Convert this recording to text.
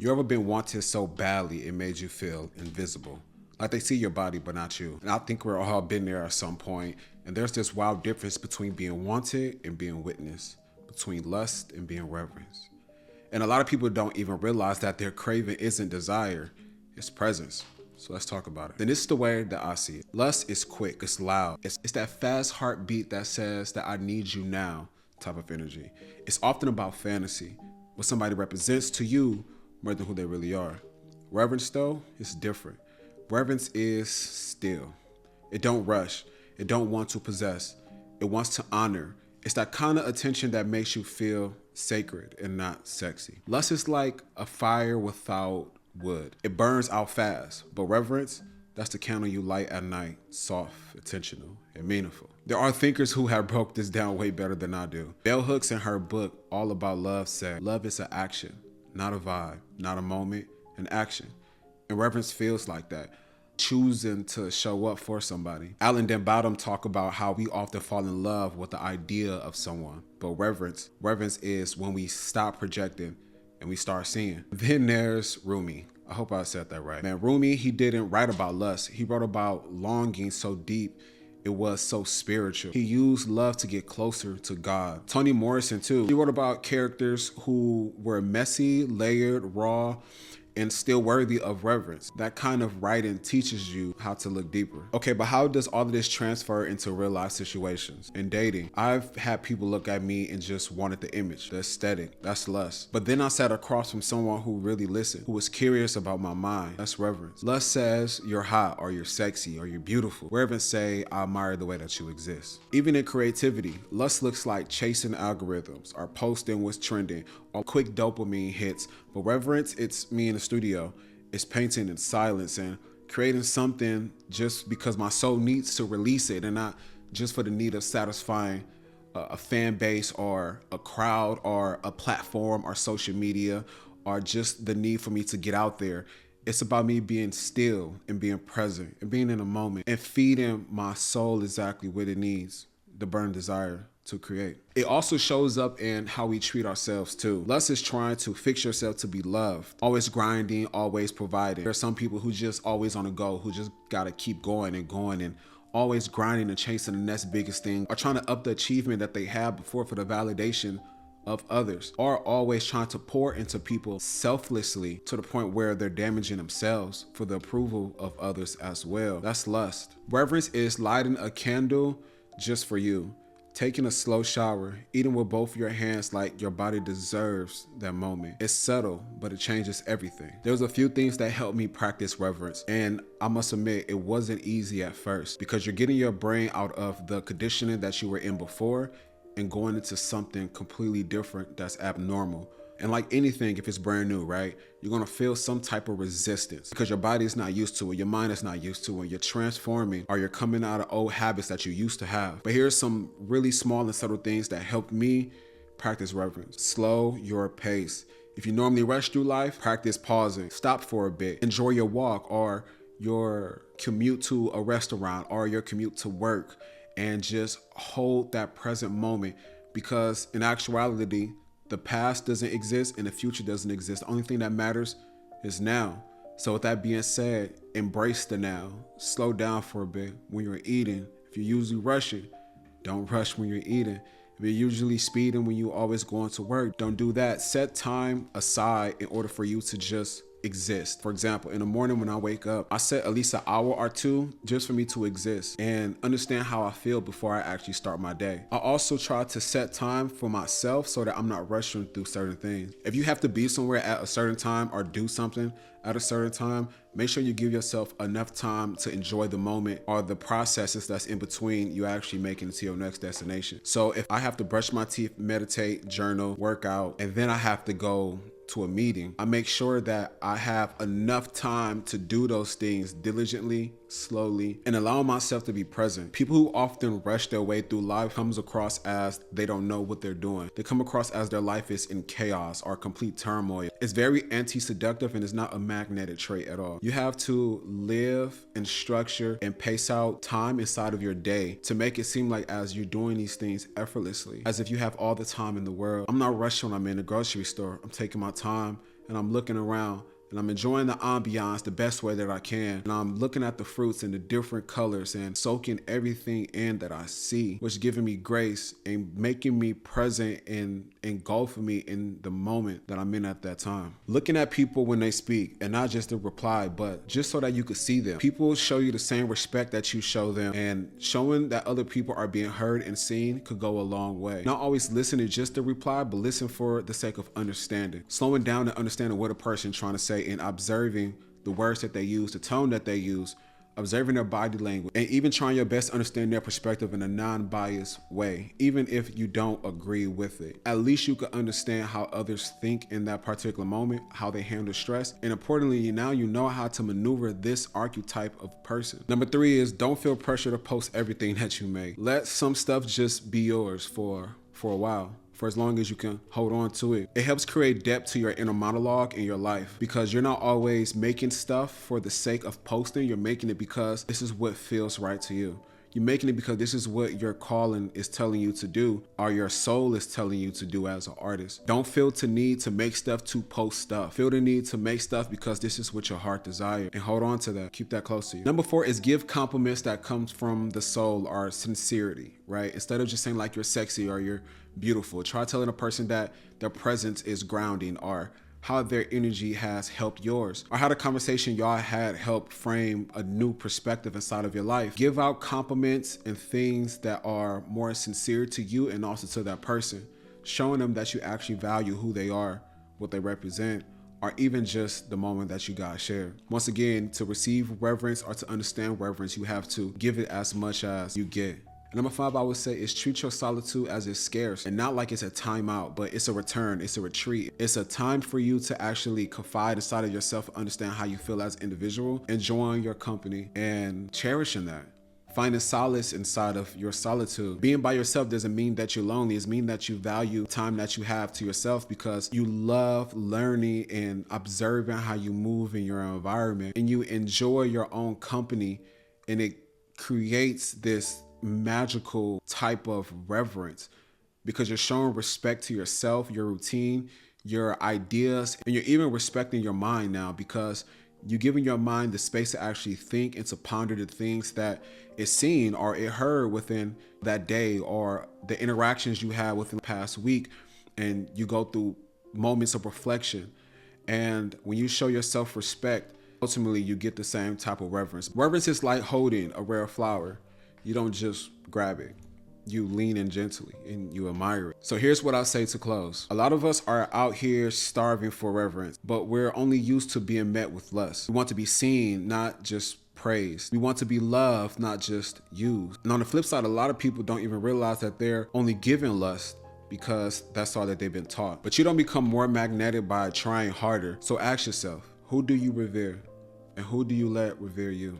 You ever been wanted so badly it made you feel invisible? Like they see your body but not you. And I think we're all been there at some point. And there's this wild difference between being wanted and being witnessed, between lust and being reverenced. And a lot of people don't even realize that their craving isn't desire, it's presence. So let's talk about it. Then this is the way that I see it. Lust is quick, it's loud. It's that fast heartbeat that says that I need you now type of energy. It's often about fantasy, what somebody represents to you more than who they really are. Reverence though, is different. Reverence is still. It don't rush. It don't want to possess. It wants to honor. It's that kind of attention that makes you feel sacred and not sexy. Lust is like a fire without wood. It burns out fast, but reverence, that's the candle you light at night, soft, intentional, and meaningful. There are thinkers who have broke this down way better than I do. Bell Hooks in her book, All About Love, said, love is an action, not a vibe, not a moment, an action. And reverence feels like that, choosing to show up for somebody. Alan Denbottom talk about how we often fall in love with the idea of someone, but reverence is when we stop projecting and we start seeing. Then there's Rumi. I hope I said that right. Man, Rumi, he didn't write about lust. He wrote about longing so deep, it was so spiritual. He used love to get closer to God. Toni Morrison too. He wrote about characters who were messy, layered, raw, and still worthy of reverence. That kind of writing teaches you how to look deeper. Okay, but how does all of this transfer into real life situations? In dating, I've had people look at me and just wanted the image, the aesthetic, that's lust. But then I sat across from someone who really listened, who was curious about my mind, that's reverence. Lust says you're hot or you're sexy or you're beautiful. Reverence say I admire the way that you exist. Even in creativity, lust looks like chasing algorithms or posting what's trending or quick dopamine hits. But reverence, it's me in the studio. It's painting in silence and creating something just because my soul needs to release it and not just for the need of satisfying a fan base or a crowd or a platform or social media or just the need for me to get out there. It's about me being still and being present and being in a moment and feeding my soul exactly what it needs, the burning desire to create. It also shows up in how we treat ourselves too. Lust is trying to fix yourself to be loved, always grinding, always providing. There are some people who just always on the go, who just gotta keep going and always grinding and chasing the next biggest thing, or trying to up the achievement that they had before for the validation of others, or always trying to pour into people selflessly to the point where they're damaging themselves for the approval of others as well. That's lust. Reverence is lighting a candle just for you, taking a slow shower, eating with both your hands like your body deserves that moment. It's subtle, but it changes everything. There's a few things that helped me practice reverence, and I must admit it wasn't easy at first because you're getting your brain out of the conditioning that you were in before and going into something completely different that's abnormal. And like anything, if it's brand new, right, you're gonna feel some type of resistance because your body is not used to it, your mind is not used to it, you're transforming or you're coming out of old habits that you used to have. But here's some really small and subtle things that helped me practice reverence. Slow your pace. If you normally rush through life, practice pausing. Stop for a bit. Enjoy your walk or your commute to a restaurant or your commute to work and just hold that present moment because in actuality, the past doesn't exist and the future doesn't exist. The only thing that matters is now. So with that being said, embrace the now. Slow down for a bit when you're eating. If you're usually rushing, don't rush when you're eating. If you're usually speeding when you're always going to work, don't do that. Set time aside in order for you to just exist. For example, in the morning when I wake up, I set at least an hour or two just for me to exist and understand how I feel before I actually start my day. I also try to set time for myself so that I'm not rushing through certain things. If you have to be somewhere at a certain time or do something at a certain time, make sure you give yourself enough time to enjoy the moment or the processes that's in between you actually making it to your next destination. So if I have to brush my teeth, meditate, journal, work out, and then I have to go to a meeting, I make sure that I have enough time to do those things diligently, slowly, and allow myself to be present. People who often rush their way through life comes across as they don't know what they're doing. They come across as their life is in chaos or complete turmoil. It's very anti-seductive and it's not a magnetic trait at all. You have to live and structure and pace out time inside of your day to make it seem like as you're doing these things effortlessly, as if you have all the time in the world. I'm not rushing when I'm in the grocery store. I'm taking my time and I'm looking around and I'm enjoying the ambiance the best way that I can. And I'm looking at the fruits and the different colors and soaking everything in that I see, which is giving me grace and making me present and engulfing me in the moment that I'm in at that time. Looking at people when they speak, and not just to reply, but just so that you could see them. People show you the same respect that you show them, and showing that other people are being heard and seen could go a long way. Not always listening just to reply, but listen for the sake of understanding. Slowing down and understanding what a person's trying to say and observing the words that they use, the tone that they use, observing their body language, and even trying your best to understand their perspective in a non-biased way, even if you don't agree with it. At least you can understand how others think in that particular moment, how they handle stress, and importantly, now you know how to maneuver this archetype of person. Number 3 is don't feel pressure to post everything that you make. Let some stuff just be yours for a while, for as long as you can hold on to it. It helps create depth to your inner monologue in your life, because you're not always making stuff for the sake of posting. You're making it because this is what feels right to you. You're making it because this is what your calling is telling you to do, or your soul is telling you to do as an artist. Don't feel the need to make stuff to post stuff. Feel the need to make stuff because this is what your heart desires, and hold on to that. Keep that close to you. Number 4 is give compliments that comes from the soul or sincerity, right? Instead of just saying like you're sexy or you're beautiful, try telling a person that their presence is grounding, or how their energy has helped yours, or how the conversation y'all had helped frame a new perspective inside of your life. Give out compliments and things that are more sincere to you and also to that person, showing them that you actually value who they are, what they represent, or even just the moment that you guys share. Once again, to receive reverence or to understand reverence, you have to give it as much as you get. And number 5, I would say, is treat your solitude as it's scarce, and not like it's a timeout, but it's a return, it's a retreat. It's a time for you to actually confide inside of yourself, understand how you feel as an individual, enjoying your company and cherishing that. Finding solace inside of your solitude. Being by yourself doesn't mean that you're lonely. It means that you value time that you have to yourself, because you love learning and observing how you move in your environment, and you enjoy your own company, and it creates this magical type of reverence, because you're showing respect to yourself, your routine, your ideas, and you're even respecting your mind now, because you're giving your mind the space to actually think and to ponder the things that it's seen or it heard within that day, or the interactions you had within the past week, and you go through moments of reflection. And when you show yourself respect, ultimately you get the same type of reverence. Reverence is like holding a rare flower. You don't just grab it. You lean in gently and you admire it. So here's what I'll say to close. A lot of us are out here starving for reverence, but we're only used to being met with lust. We want to be seen, not just praised. We want to be loved, not just used. And on the flip side, a lot of people don't even realize that they're only given lust because that's all that they've been taught. But you don't become more magnetic by trying harder. So ask yourself, who do you revere? And who do you let revere you?